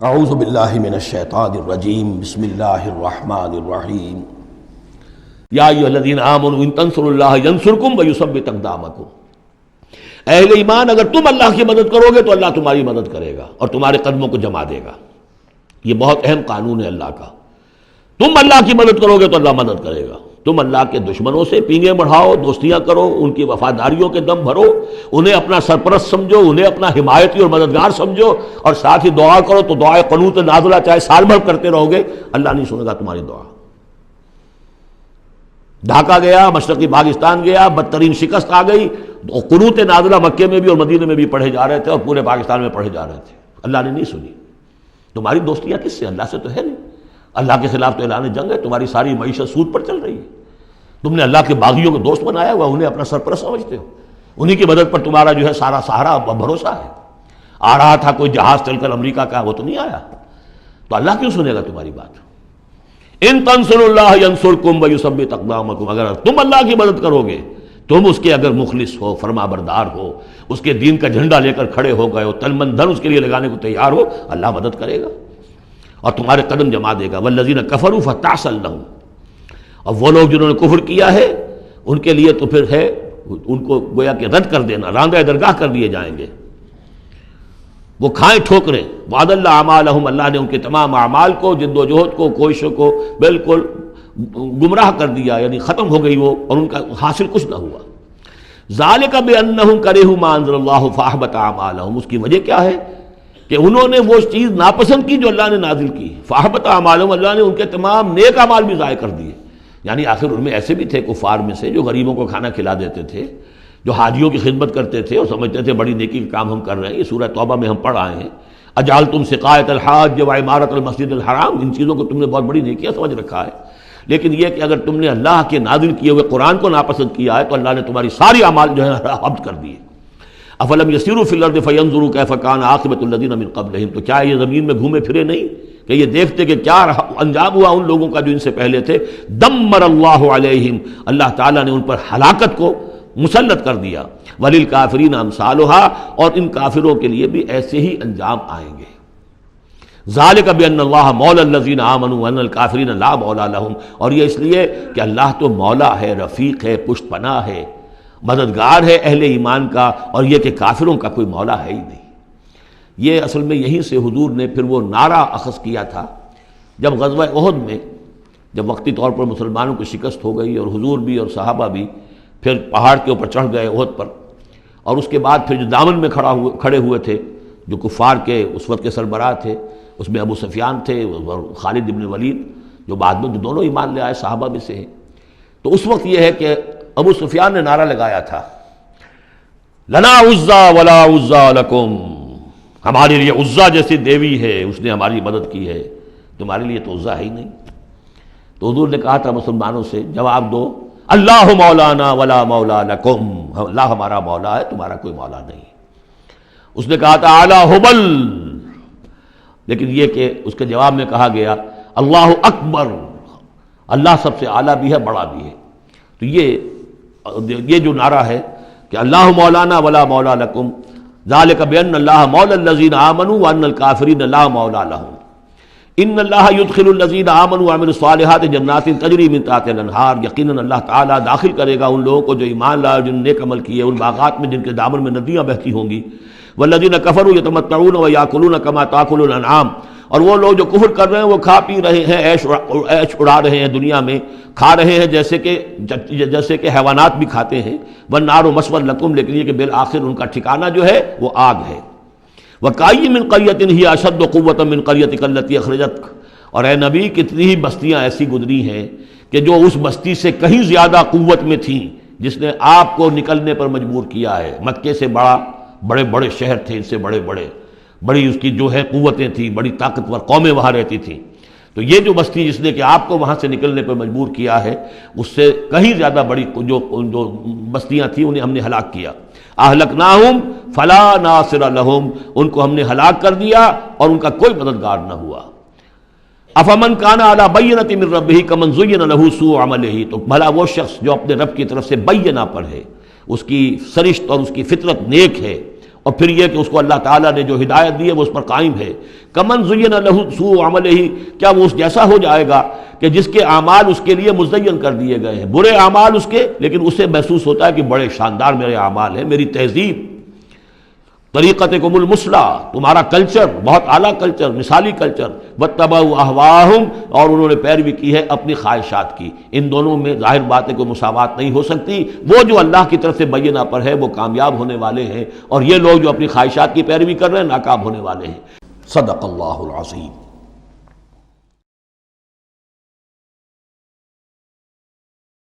اعوذ باللہ من الشیطان الرجیم بسم اللہ الرحمن الرحیم یا ایھا الذین آمنوا ان تنصروا اللہ ینصرکم ویثبت اقدامکم۔ اہل ایمان، اگر تم اللہ کی مدد کرو گے تو اللہ تمہاری مدد کرے گا اور تمہارے قدموں کو جما دے گا۔ یہ بہت اہم قانون ہے اللہ کا۔ تم اللہ کی مدد کرو گے تو اللہ مدد کرے گا۔ تم اللہ کے دشمنوں سے پینگیں بڑھاؤ، دوستیاں کرو، ان کی وفاداریوں کے دم بھرو، انہیں اپنا سرپرست سمجھو، انہیں اپنا حمایتی اور مددگار سمجھو، اور ساتھ ہی دعا کرو تو دعائے قنوت نازلہ چاہے سال بھر کرتے رہو گے، اللہ نہیں سنے گا تمہاری دعا۔ ڈھاکہ گیا، مشرقی پاکستان گیا، بدترین شکست آ گئی، قنوت نازلہ مکے میں بھی اور مدینے میں بھی پڑھے جا رہے تھے اور پورے پاکستان میں پڑھے جا رہے تھے، اللہ نے نہیں سنی۔ تمہاری دوستیاں کس سے؟ اللہ سے تو ہے نہیں۔ اللہ کے خلاف تو اعلان جنگ ہے، تمہاری ساری معیشت سود پر چل رہی ہے۔ تم نے اللہ کے باغیوں کو دوست بنایا ہوا، انہیں اپنا سرپرست سمجھتے ہو، انہی کی مدد پر تمہارا جو ہے سارا سہارا بھروسہ ہے۔ آ رہا تھا کوئی جہاز چل کر امریکہ کا، وہ تو نہیں آیا، تو اللہ کیوں سنے گا تمہاری بات؟ ان تنصروا اللہ ینصرکم ویثبت اقدامکم، اگر تم اللہ کی مدد کرو گے، تم اس کے اگر مخلص ہو، فرما بردار ہو، اس کے دین کا جھنڈا لے کر کھڑے ہو گئے ہو، تن من دھن اس کے لیے لگانے کو تیار ہو، اللہ مدد کرے گا اور تمہارے قدم جما دے گا۔ والذین کفروا فتعسا لهم، اور وہ لوگ جنہوں نے کفر کیا ہے ان کے لیے تو پھر ہے ان کو گویا کہ رد کر دینا، راندہ درگاہ کر دیے جائیں گے، وہ کھائیں ٹھوکریں۔ وعد اللہ اعمالہم، اللہ نے ان کے تمام اعمال کو، جد و جہد کو، کوششوں کو بالکل گمراہ کر دیا، یعنی ختم ہو گئی وہ، اور ان کا حاصل کچھ نہ ہوا۔ ذالک بانہم کرہوا ما انزل اللہ فاحبط اعمالہم، اس کی وجہ کیا ہے کہ انہوں نے وہ چیز ناپسند کی جو اللہ نے نازل کی۔ فاحبط اعمالہم، اللہ نے ان کے تمام نیک اعمال بھی ضائع کر دیے۔ یعنی آخر ان میں ایسے بھی تھے کفار میں سے جو غریبوں کو کھانا کھلا دیتے تھے، جو حاجیوں کی خدمت کرتے تھے اور سمجھتے تھے بڑی نیکی کا کام ہم کر رہے ہیں۔ یہ سورہ توبہ میں ہم پڑھ آئے ہیں، اجعلتم سقایۃ الحاج وعمارۃ المسجد الحرام، ان چیزوں کو تم نے بہت بڑی نیکیاں سمجھ رکھا ہے، لیکن یہ کہ اگر تم نے اللہ کے نازل کیے ہوئے قرآن کو ناپسند کیا ہے تو اللہ نے تمہاری ساری اعمال جو ہے حبط کر دیے۔ افلم یسیروا فی الارض فینظروا کیف کان عاقبۃ الذین من قبلہم، تو کیا یہ زمین میں گھومے پھرے نہیں کہ یہ دیکھتے کہ کیا انجام ہوا ان لوگوں کا جو ان سے پہلے تھے۔ دمر اللہ علیہم، اللہ تعالیٰ نے ان پر ہلاکت کو مسلط کر دیا۔ وللکافرین امثالھا، اور ان کافروں کے لیے بھی ایسے ہی انجام آئیں گے۔ ذالک بان اللہ مولی الذین آمنوا وان الکافرین لا مولی لہم، اور یہ اس لیے کہ اللہ تو مولا ہے، رفیق ہے، پشت پناہ ہے، مددگار ہے اہل ایمان کا، اور یہ کہ کافروں کا کوئی مولا ہے ہی نہیں۔ یہ اصل میں یہیں سے حضور نے پھر وہ نعرہ اخذ کیا تھا جب غزوہ احد میں، جب وقتی طور پر مسلمانوں کی شکست ہو گئی اور حضور بھی اور صحابہ بھی پھر پہاڑ کے اوپر چڑھ گئے احد پر، اور اس کے بعد پھر جو دامن میں کھڑے ہوئے تھے جو کفار کے اس وقت کے سربراہ تھے، اس میں ابو سفیان تھے اور خالد بن ولید جو بعد میں دونوں ایمان لے آئے صحابہ میں سے ہیں۔ تو اس وقت یہ ہے کہ ابو سفیان نے نعرہ لگایا تھا، لنا عزا ولا عزا لکم، ہمارے لیے عزا جیسی دیوی ہے، اس نے ہماری مدد کی ہے، تمہارے لیے تو عزا ہے ہی نہیں۔ تو حضور نے کہا تھا مسلمانوں سے جواب دو، اللہ مولانا ولا مولا لکم، اللہ ہمارا مولا ہے، تمہارا کوئی مولا نہیں۔ اس نے کہا تھا اعلی حبل، لیکن یہ کہ اس کے جواب میں کہا گیا اللہ اکبر، اللہ سب سے اعلیٰ بھی ہے، بڑا بھی ہے۔ تو یہ جو نعرہ ہے کہ اللہ مولانا ولا مولا لکم، ذالک بان اللہ مولی الذین آمنوا وان الکافرین لا مولا لہم، ان اللہ یدخل الذین آمنوا وعملوا الصالحات جنات تجری من تحتها الانہار، یقیناً اللہ تعالیٰ داخل کرے گا ان لوگوں کو جو ایمان لائے اور جن نے نیک عمل کیے ان باغات میں جن کے دامن میں ندیاں بہتی ہوں گی۔ والذین کفروا یتمتعون ویاکلون کما تاکل الانعام، اور وہ لوگ جو کفر کر رہے ہیں وہ کھا پی رہے ہیں، عیش اڑا رہے ہیں دنیا میں، کھا رہے ہیں جیسے کہ حیوانات بھی کھاتے ہیں۔ والنار مثوی لکم، لیکن یہ کہ بالآخر ان کا ٹھکانہ جو ہے وہ آگ ہے۔ وَكَأَيٍّ مِّن قَرْيَةٍ هِيَ أَشَدُّ قُوَّةً مِّن قَرْيَتِكَ الَّتِي أَخْرَجَتْكَ، اور اے نبی کتنی ہی بستیاں ایسی گزری ہیں کہ جو اس بستی سے کہیں زیادہ قوت میں تھیں جس نے آپ کو نکلنے پر مجبور کیا ہے۔ مکے سے بڑے بڑے شہر تھے، ان سے بڑی اس کی جو ہے قوتیں تھیں، بڑی طاقتور قومیں وہاں رہتی تھیں، تو یہ جو بستی جس نے کہ آپ کو وہاں سے نکلنے پر مجبور کیا ہے اس سے کہیں زیادہ بڑی جو بستیاں تھیں انہیں ہم نے ہلاک کیا۔ اہلکناہم فلا ناصر لہم، ان کو ہم نے ہلاک کر دیا اور ان کا کوئی مددگار نہ ہوا۔ افمن کان علی بینۃ من ربہ کمن زین لہ سوء عملہ، تو بھلا وہ شخص جو اپنے رب کی طرف سے بینہ پر ہے، اس کی سرشت اور اس کی فطرت نیک ہے، اور پھر یہ کہ اس کو اللہ تعالیٰ نے جو ہدایت دی ہے وہ اس پر قائم ہے۔ کمن زین لہ سوء عملہ، کیا وہ اس جیسا ہو جائے گا کہ جس کے اعمال اس کے لیے مزین کر دیے گئے ہیں، برے اعمال اس کے، لیکن اسے محسوس ہوتا ہے کہ بڑے شاندار میرے اعمال ہیں، میری تہذیب، طریقتکم المثلی، تمہارا کلچر بہت اعلیٰ کلچر، مثالی کلچر، واتبعوا اہواءہم، اور انہوں نے پیروی کی ہے اپنی خواہشات کی۔ ان دونوں میں ظاہر بات ہے کوئی مساوات نہیں ہو سکتی۔ وہ جو اللہ کی طرف سے بینہ پر ہے وہ کامیاب ہونے والے ہیں، اور یہ لوگ جو اپنی خواہشات کی پیروی کر رہے ہیں ناکام ہونے والے ہیں۔ صدق اللہ العظیم۔